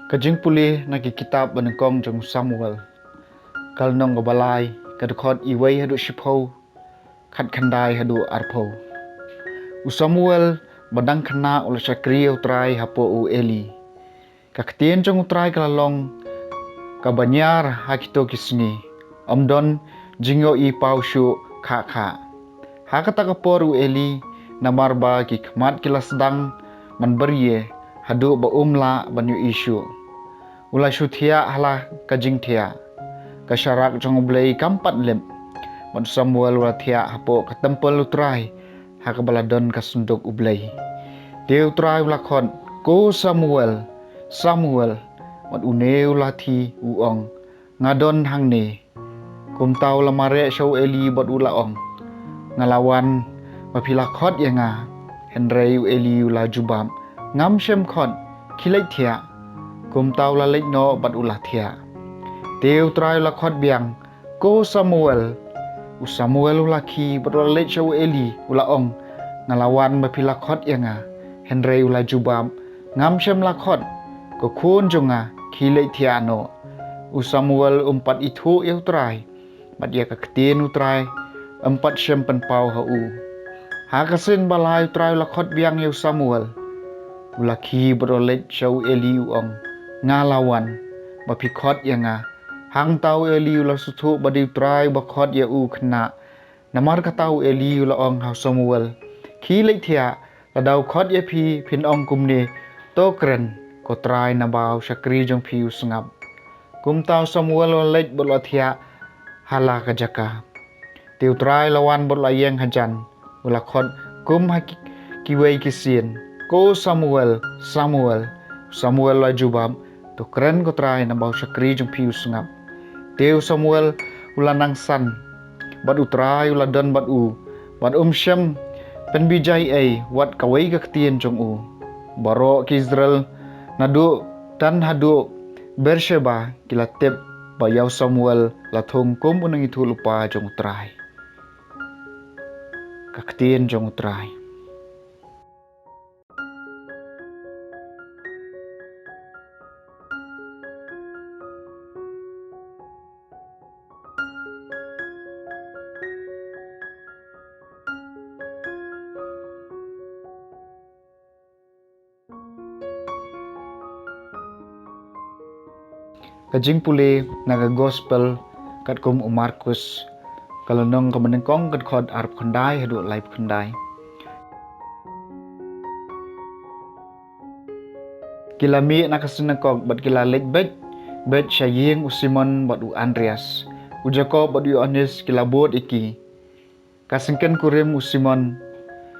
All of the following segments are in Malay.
Kajing pulih nagi kitab benengkong jong Samuel. Kal nong balai kadukot iway hadu shipho khat khandai hadu arpho. U Samuel badang khana ula sakri utrai hapo u Eli. Kakatien jong utrai kalalong kabanyar hakito kisni. Amdon jingo i pausyu kha. Hakata kapor u Eli namarba ki khmat kila sedang manberie hadu ba umla banyu isu. Ula syuthia hala kajing thia. Kasyarak jong blei kampat lem. Man Samuel ula thia hapo katempel utrai hakabaladon kasunduk ublei. Dia utrai ula khon ko Samuel. Man une ula thi uong ngadon hangne. Kum tau lamare syau Eli bot ula ong. Ngalawan mapila khot yanga. Henry Eli ula jubam ngam syem khon kilai thia. Kum tau la lek no bat ula thia. Dia utrai ula khot biang ko Samuel. U Samuel ula ki bat ula lek syau Eli ula ong. Ngalawan mapila khot yanga. Henry ula jubam ngam syem la khot ko kun jonga kilai thia no. U Samuel umpat itu ya utrai. Bat dia kakatien utrai empat syem penpau hau. Hakasin balai utrai ula khot biang ya Samuel. Ula ki bat ula lek syau Eli uong. Ngalawan bapikhot yanga. Hang tau Eli ula sutu badi utrai bakhot ya u kena. Namar katau Eli ula ong hau Samuel. Kilai thia ladau khot ya pi pin ong kumne to keren ko trai nabau syakri jong pi usngap. Kum tau Samuel ula lek bot thia hala kajaka. Tiu trai lawan bot yeng hajan. Ula khot kum kiwei kisien. Ko Samuel. Samuel la jubam to keren ko trai nabau syakri jong pi usngap. Tiu Samuel ula nangsan. Bat utrai ula don bat u. Bat syem penbijai ai wat kawai kakatien jong u. Baro ki Israel nadu dan hadu Bersheba kila tip bayau Samuel la thong kum unang itu lupa jong utrai. Kakatien jong utrai. Kajing pulih naga gospel kat kum Markus kalau nong kemenengkong kat khod arp khandai hadu laip khandai. Kila mi nakasenengkong bat kila lek bet syaying u Simon bat u Andreas. U Jakob bat u Yohanes kila bot iki. Kasengken kurim u Simon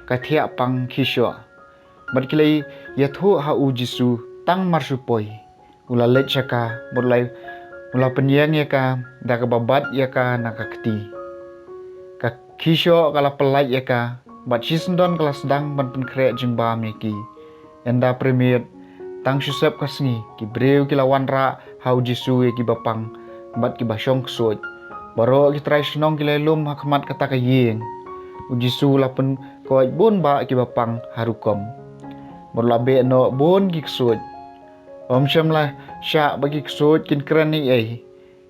kathia pang kisyo. Bat kila yathu ha u Jisu tang marsupoi. Ula lek syaka mulai mula penyang ya ka da babat ya ka nakakti. Ka kisyo kala pelai ya ka bat sisendon kala sedang ban penkrek jengba meki. Enda premier tang susep kasngi ki breu kila wanra hau Jisu ya ki bapang bat ki basyong ksut. Baro ki trai senong kila lum hakmat kata kayeng. U Jisu la pen koit bun ba ki bapang harukom. Berlabe no bun ki ksut. Syam lah syak bagi ksut kin keren ni ai.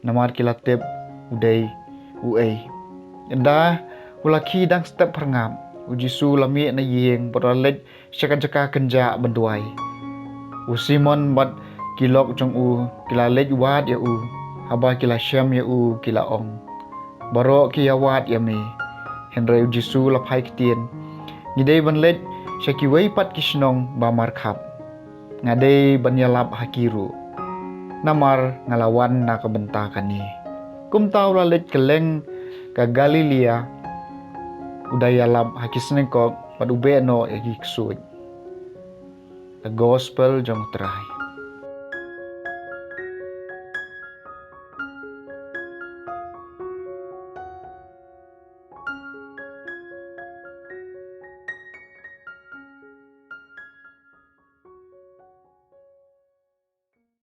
Namar kila tip udai uai. Enda ulaki dang step perngam. U Jisu lami na yeng beralet syaka-jaka kenja benduai. U Simon bat kilok jong u kila let wat ya u. Haba kila syam ya u kila ong. Baro ki wat ya me. Henry u Jisu lapai kitien. Ngidai ban let syaki wei pat kisnong ba markhap. Ngadai banyalap hakiru. Namar ngalawan na kabentakan ni. Kum tau lalit keleng ka Galilea. Udayalap hakisnengkok pad ube no egi ksud. The Gospel jong trai.